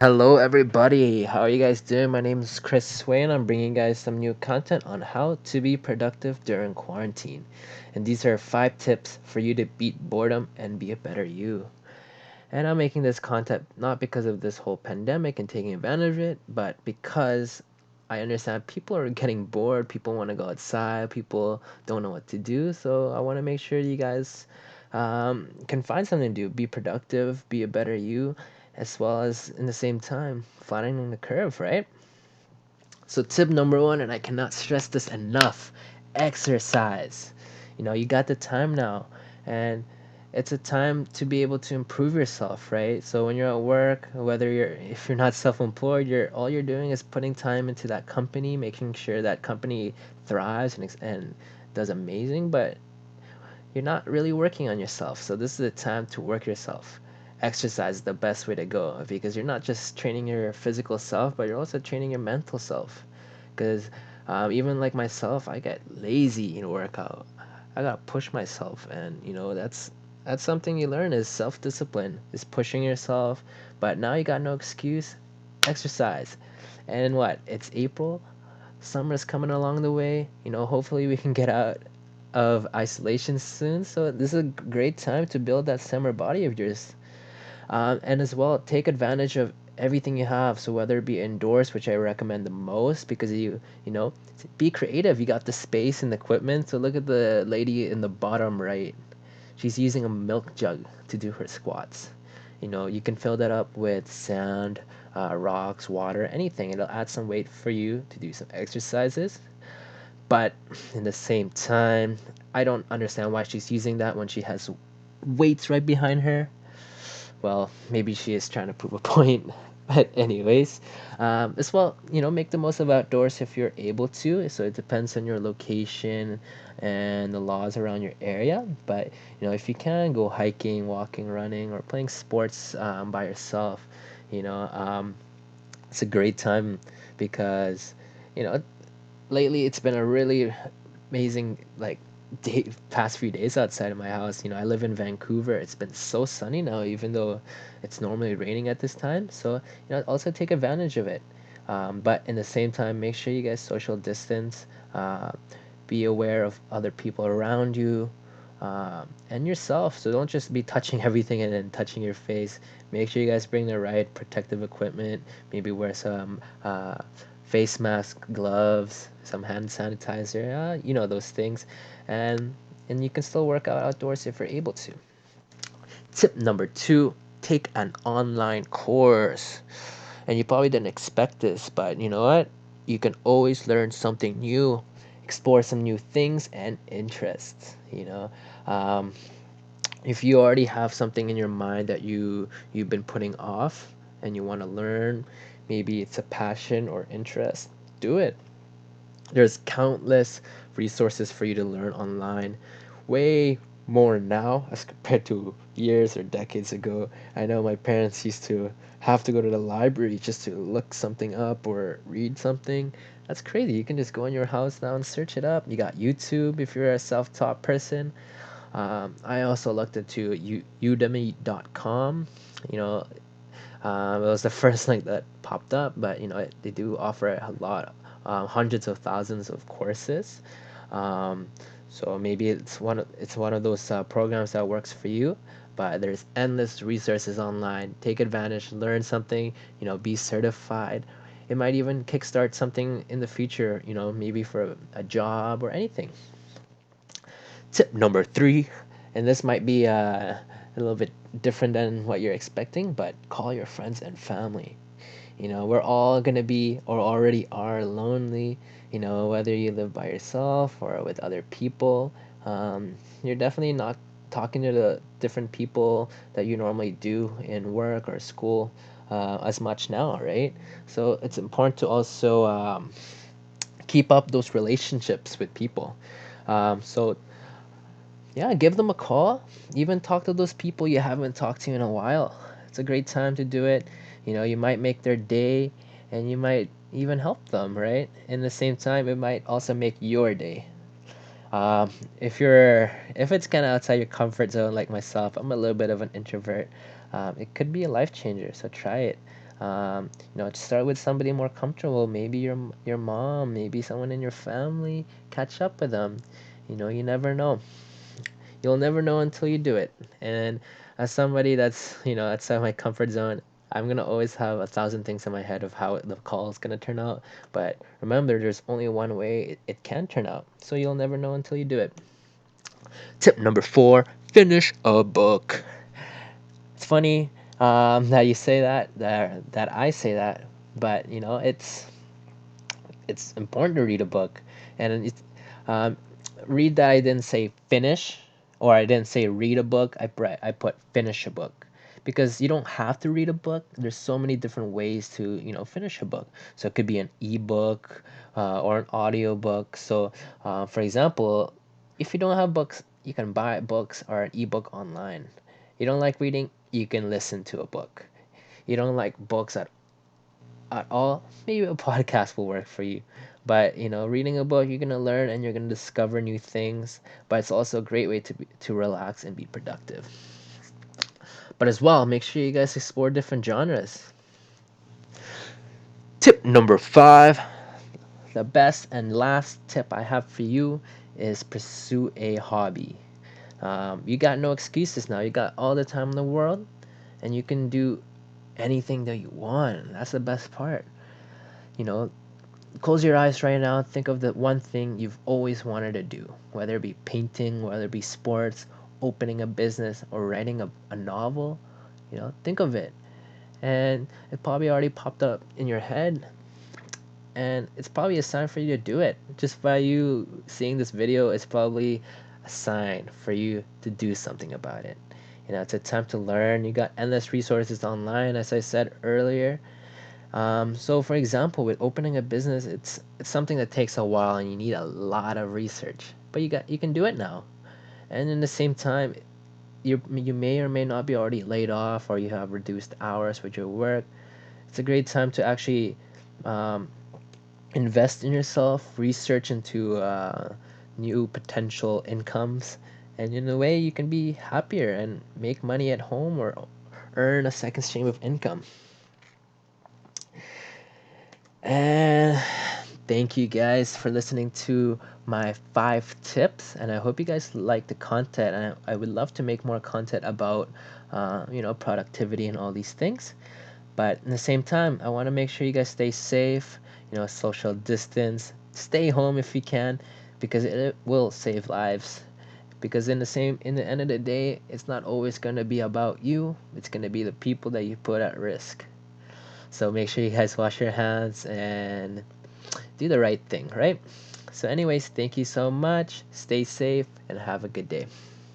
Hello, everybody. How are you guys doing? My name is Chris Swain. I'm bringing you guys some new content on how to be productive during quarantine. And these are 5 tips for you to beat boredom and be a better you. And I'm making this content not because of this whole pandemic and taking advantage of it, but because I understand people are getting bored. People want to go outside. People don't know what to do. So I want to make sure you guys can find something to do. Be productive, be a better you, as well as in the same time flattening the curve, right? So tip number one, and I cannot stress this enough, exercise. You got the time now, and it's a time to be able to improve yourself, right? So when you're at work, whether you're if you're not self-employed, you're all you're doing is putting time into that company, making sure that company thrives and does amazing, but you're not really working on yourself. So this is the time to work yourself. Exercise is the best way to go because you're not just training your physical self, but you're also training your mental self. Because even like myself, I get lazy in workout. I gotta push myself, and that's something you learn is self discipline, is pushing yourself. But now you got no excuse. Exercise, and what? It's April. Summer's coming along the way. Hopefully we can get out of isolation soon. So this is a great time to build that summer body of yours. And as well, take advantage of everything you have. So whether it be indoors, which I recommend the most because be creative. You got the space and the equipment. So look at the lady in the bottom right. She's using a milk jug to do her squats. You can fill that up with sand, rocks, water, anything. It'll add some weight for you to do some exercises. But in the same time, I don't understand why she's using that when she has weights right behind her. Well, maybe she is trying to prove a point. But anyways, as well, make the most of outdoors if you're able to. So it depends on your location and the laws around your area. But if you can go hiking, walking, running, or playing sports by yourself, you know, um, it's a great time because you know lately it's been a really amazing past few days outside of my house. I live in Vancouver. It's been so sunny now, even though it's normally raining at this time. So also take advantage of it. But in the same time, make sure you guys social distance. Be aware of other people around you, and yourself. So don't just be touching everything and then touching your face. Make sure you guys bring the right protective equipment. Maybe wear some face mask, gloves, some hand sanitizer. Those things, and you can still work out outdoors if you're able to. Tip number two: take an online course. And you probably didn't expect this, but you know what? You can always learn something new, explore some new things and interests. Um, if you already have something in your mind that you've been putting off and you want to learn, maybe it's a passion or interest, do it. There's countless resources for you to learn online, way more now as compared to years or decades ago. I know my parents used to have to go to the library just to look something up or read something. That's crazy. You can just go in your house now and search it up. You got YouTube if you're a self-taught person. I also looked into udemy.com. You know, it was the first link that popped up, but they do offer a lot, hundreds of thousands of courses. Um, so maybe it's one of those programs that works for you. But there's endless resources online. Take advantage, learn something. Be certified. It might even kickstart something in the future. Maybe for a job or anything. Tip number three, and this might be a little bit different than what you're expecting, but call your friends and family. We're all gonna be or already are lonely. Whether you live by yourself or with other people, you're definitely not talking to the different people that you normally do in work or school as much now, right? So it's important to also keep up those relationships with people. So yeah, give them a call. Even talk to those people you haven't talked to in a while. It's a great time to do it. You might make their day and you might even help them, right? In the same time, it might also make your day. If it's kind of outside your comfort zone, like myself, I'm a little bit of an introvert. It could be a life changer, so try it. Start with somebody more comfortable, maybe your mom, maybe someone in your family. Catch up with them. You never know. You'll never know until you do it. And as somebody that's outside my comfort zone, I'm gonna always have 1,000 things in my head of how the call is gonna turn out. But remember, there's only one way it can turn out. So you'll never know until you do it. Tip number 4: finish a book. It's funny that you say that I say that, but it's important to read a book, and it's um, read that I didn't say finish, or I didn't say read a book. I put finish a book, because you don't have to read a book. There's so many different ways to finish a book. So it could be an ebook or an audio book. So for example, if you don't have books, you can buy books or an ebook online. You don't like reading, you can listen to a book. You don't like books at all, maybe a podcast will work for you. But reading a book, you're gonna learn and you're gonna discover new things. But it's also a great way to relax and be productive. But as well, make sure you guys explore different genres. Tip number 5: the best and last tip I have for you is pursue a hobby. You got no excuses now. You got all the time in the world, and you can do anything that you want. That's the best part. You know, Close your eyes right now. Think of the one thing you've always wanted to do, whether it be painting, whether it be sports, opening a business, or writing a novel. Think of it. And it probably already popped up in your head. And it's probably a sign for you to do it. Just by you seeing this video, it's probably a sign for you to do something about it. It's a time to learn. You got endless resources online, as I said earlier. So for example, with opening a business, it's something that takes a while and you need a lot of research. But you can do it now. And in the same time, you may or may not be already laid off, or you have reduced hours with your work. It's a great time to actually um, invest in yourself, research into new potential incomes, and in a way you can be happier and make money at home or earn a second stream of income. And thank you guys for listening to my 5 tips, and I hope you guys like the content. And I would love to make more content about, productivity and all these things. But in the same time, I want to make sure you guys stay safe. Social distance, stay home if you can, because it will save lives. Because in the end of the day, it's not always gonna be about you. It's gonna be the people that you put at risk. So make sure you guys wash your hands and do the right thing, right? So, anyways, thank you so much. Stay safe and have a good day.